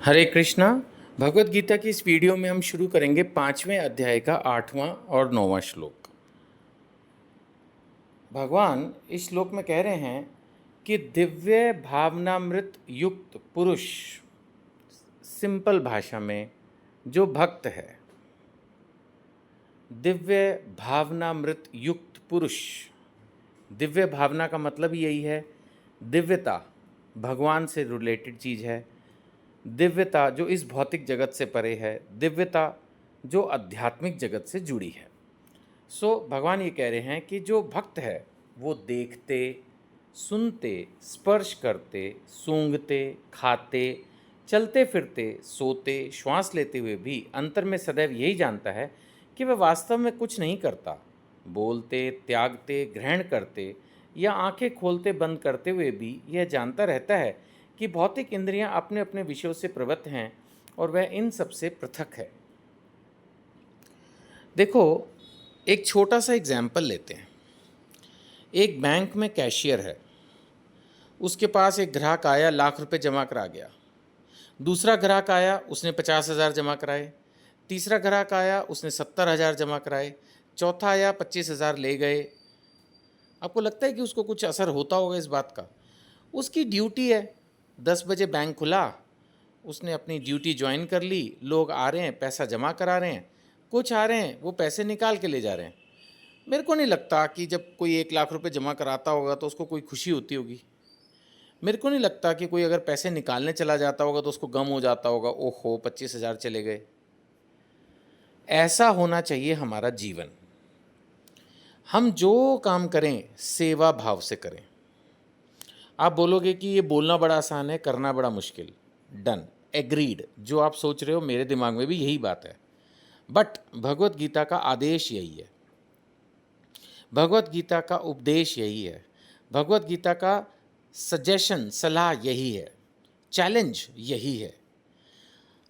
हरे कृष्णा। भगवत गीता की इस वीडियो में हम शुरू करेंगे 5वें अध्याय का 8वां और 9वां श्लोक। भगवान इस श्लोक में कह रहे हैं कि दिव्य भावनामृत युक्त पुरुष, सिंपल भाषा में जो भक्त है, दिव्य भावनामृत युक्त पुरुष। दिव्य भावना का मतलब यही है, दिव्यता भगवान से रिलेटेड चीज़ है, दिव्यता जो इस भौतिक जगत से परे है, दिव्यता जो आध्यात्मिक जगत से जुड़ी है। भगवान ये कह रहे हैं कि जो भक्त है वो देखते, सुनते, स्पर्श करते, सूंघते, खाते, चलते फिरते, सोते, श्वास लेते हुए भी अंतर में सदैव यही जानता है कि वह वास्तव में कुछ नहीं करता। बोलते, त्यागते, ग्रहण करते या आंखें खोलते बंद करते हुए भी यह जानता रहता है कि भौतिक इंद्रियां अपने अपने विषयों से प्रवृत्त हैं और वह इन सब से पृथक है। देखो, एक छोटा सा एग्जाम्पल लेते हैं। एक बैंक में कैशियर है, उसके पास एक ग्राहक आया, लाख रुपए जमा करा गया। दूसरा ग्राहक आया, उसने 50,000 जमा कराए। तीसरा ग्राहक आया, उसने 70,000 जमा कराए। चौथा आया, 25,000 ले गए। आपको लगता है कि उसको कुछ असर होता होगा इस बात का? उसकी ड्यूटी है, 10 बजे बैंक खुला, उसने अपनी ड्यूटी ज्वाइन कर ली। लोग आ रहे हैं, पैसा जमा करा रहे हैं, कुछ आ रहे हैं वो पैसे निकाल के ले जा रहे हैं। मेरे को नहीं लगता कि जब कोई 1 लाख रुपए जमा कराता होगा तो उसको कोई खुशी होती होगी। मेरे को नहीं लगता कि कोई अगर पैसे निकालने चला जाता होगा तो उसको गम हो जाता होगा, ओहो 25,000 चले गए। ऐसा होना चाहिए हमारा जीवन। हम जो काम करें सेवा भाव से करें। आप बोलोगे कि ये बोलना बड़ा आसान है, करना बड़ा मुश्किल। Done, agreed. जो आप सोच रहे हो मेरे दिमाग में भी यही बात है। बट भगवत गीता का आदेश यही है, भगवत गीता का उपदेश यही है, भगवत गीता का सजेशन, सलाह यही है, चैलेंज यही है।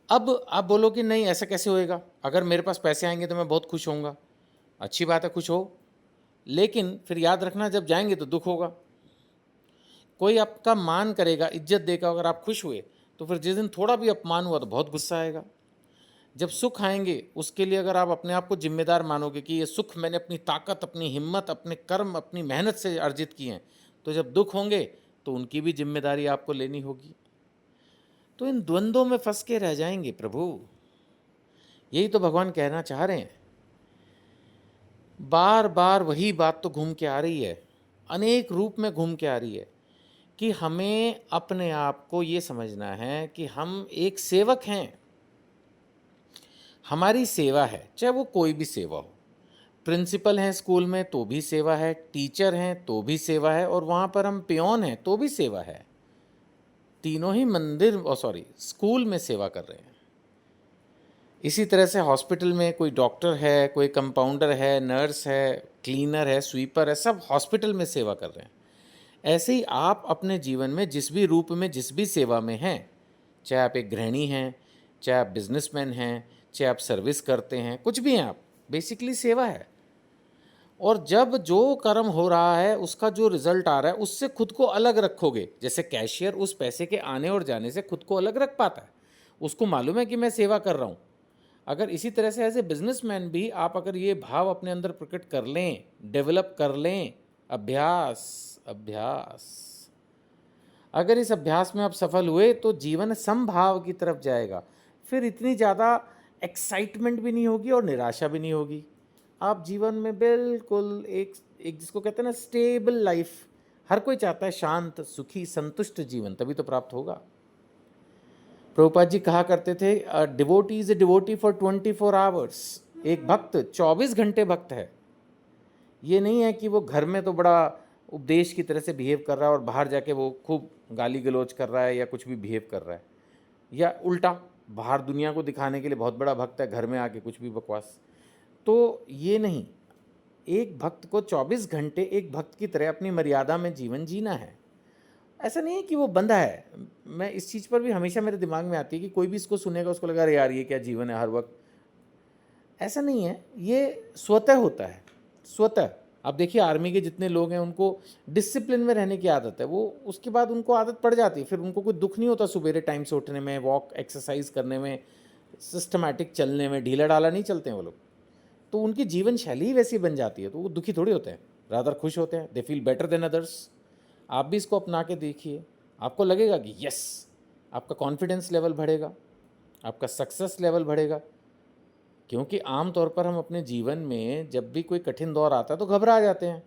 अब आप बोलो कि नहीं ऐसा कैसे होएगा, अगर मेरे पास पैसे आएंगे तो मैं बहुत खुश होऊंगा। अच्छी बात है, खुश हो, लेकिन फिर याद रखना जब जाएंगे तो दुख होगा। कोई आपका मान करेगा, इज्जत देगा, अगर आप खुश हुए तो फिर जिस दिन थोड़ा भी अपमान हुआ तो बहुत गुस्सा आएगा। जब सुख आएंगे उसके लिए अगर आप अपने आप को जिम्मेदार मानोगे कि ये सुख मैंने अपनी ताकत, अपनी हिम्मत, अपने कर्म, अपनी मेहनत से अर्जित किए हैं, तो जब दुख होंगे तो उनकी भी जिम्मेदारी आपको लेनी होगी। तो इन द्वंद्वों में फंस के रह जाएंगे प्रभु। यही तो भगवान कहना चाह रहे हैं। बार बार वही बात तो घूम के आ रही है, अनेक रूप में घूम के आ रही है कि हमें अपने आप को ये समझना है कि हम एक सेवक हैं। हमारी सेवा है, चाहे वो कोई भी सेवा हो। प्रिंसिपल हैं स्कूल में तो भी सेवा है, टीचर हैं तो भी सेवा है, और वहाँ पर हम पियोन हैं तो भी सेवा है। तीनों ही मंदिर स्कूल में सेवा कर रहे हैं। इसी तरह से हॉस्पिटल में कोई डॉक्टर है, कोई कंपाउंडर है, नर्स है, क्लीनर है, स्वीपर है, सब हॉस्पिटल में सेवा कर रहे हैं। ऐसे ही आप अपने जीवन में जिस भी रूप में, जिस भी सेवा में हैं, चाहे आप एक गृहिणी हैं, चाहे आप बिजनेसमैन हैं, चाहे आप सर्विस करते हैं, कुछ भी हैं आप, बेसिकली सेवा है। और जब जो कर्म हो रहा है उसका जो रिजल्ट आ रहा है उससे खुद को अलग रखोगे, जैसे कैशियर उस पैसे के आने और जाने से खुद को अलग रख पाता है, उसको मालूम है कि मैं सेवा कर रहा हूँ। अगर इसी तरह से एज ए बिजनेसमैन भी आप अगर ये भाव अपने अंदर प्रकट कर लें, डेवलप कर लें, अभ्यास अभ्यास, अगर इस अभ्यास में आप सफल हुए तो जीवन समभाव की तरफ जाएगा। फिर इतनी ज़्यादा एक्साइटमेंट भी नहीं होगी और निराशा भी नहीं होगी। आप जीवन में बिल्कुल एक एक जिसको कहते हैं ना स्टेबल लाइफ, हर कोई चाहता है शांत, सुखी, संतुष्ट जीवन, तभी तो प्राप्त होगा। प्रभुपाद जी कहा करते थे, devotee is a devotee for 24 hours. एक भक्त 24 घंटे भक्त है। ये नहीं है कि वो घर में तो बड़ा उपदेश की तरह से बिहेव कर रहा है और बाहर जाके वो खूब गाली गलौज कर रहा है या कुछ भी बिहेव कर रहा है, या उल्टा बाहर दुनिया को दिखाने के लिए बहुत बड़ा भक्त है, घर में आके कुछ भी बकवास। तो ये नहीं, एक भक्त को 24 घंटे एक भक्त की तरह अपनी मर्यादा में जीवन जीना है। ऐसा नहीं है कि वो बंधा है। मैं इस चीज़ पर भी हमेशा मेरे दिमाग में आती है कि कोई भी इसको सुनेगा उसको लगा अरे यार ये क्या जीवन है हर वक्त। ऐसा नहीं है, ये स्वतः होता है, स्वतः। आप देखिए आर्मी के जितने लोग हैं उनको डिसिप्लिन में रहने की आदत है, वो उसके बाद उनको आदत पड़ जाती है, फिर उनको कोई दुख नहीं होता सुबेरे टाइम से उठने में, वॉक एक्सरसाइज करने में, सिस्टमैटिक चलने में, ढीला ढाला नहीं चलते हैं वो लोग। तो उनकी जीवन शैली ही वैसी बन जाती है, तो वो दुखी थोड़ी होते हैं, रादर खुश होते हैं, they feel better than others. आप भी इसको अपना के देखिए, आपको लगेगा कि यस, आपका कॉन्फिडेंस लेवल बढ़ेगा, आपका सक्सेस लेवल बढ़ेगा। क्योंकि आम तौर पर हम अपने जीवन में जब भी कोई कठिन दौर आता है तो घबरा जाते हैं,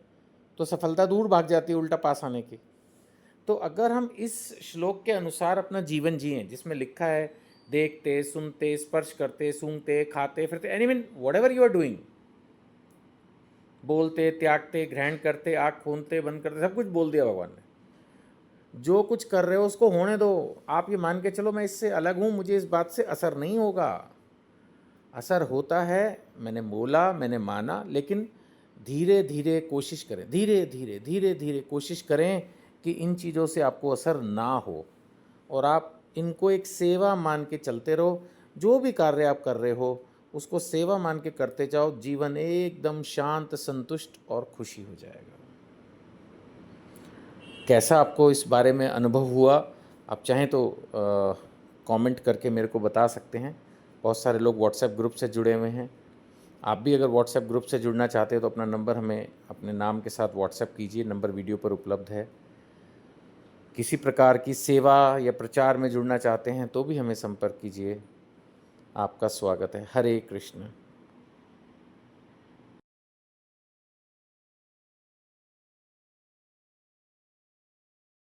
तो सफलता दूर भाग जाती है उल्टा पास आने की। तो अगर हम इस श्लोक के अनुसार अपना जीवन जिएं, जिसमें लिखा है देखते सुनते स्पर्श करते सूंघते खाते फिरते, any mean whatever you are doing, बोलते त्यागते ग्रहण करते आँख खोलते बंद करते, सब कुछ बोल दिया भगवान ने। जो कुछ कर रहे हो उसको होने दो, आप ये मान के चलो मैं इससे अलग हूँ, मुझे इस बात से असर नहीं होगा। असर होता है, मैंने बोला मैंने माना, लेकिन धीरे धीरे कोशिश करें, धीरे धीरे धीरे धीरे कोशिश करें कि इन चीज़ों से आपको असर ना हो, और आप इनको एक सेवा मान के चलते रहो। जो भी कार्य आप कर रहे हो उसको सेवा मान के करते जाओ, जीवन एकदम शांत संतुष्ट और खुशी हो जाएगा। कैसा आपको इस बारे में अनुभव हुआ, आप चाहें तो कमेंट करके मेरे को बता सकते हैं। बहुत सारे लोग व्हाट्सएप ग्रुप से जुड़े हुए हैं, आप भी अगर व्हाट्सएप ग्रुप से जुड़ना चाहते हो तो अपना नंबर हमें अपने नाम के साथ व्हाट्सएप कीजिए, नंबर वीडियो पर उपलब्ध है। किसी प्रकार की सेवा या प्रचार में जुड़ना चाहते हैं तो भी हमें संपर्क कीजिए। आपका स्वागत है। हरे कृष्ण।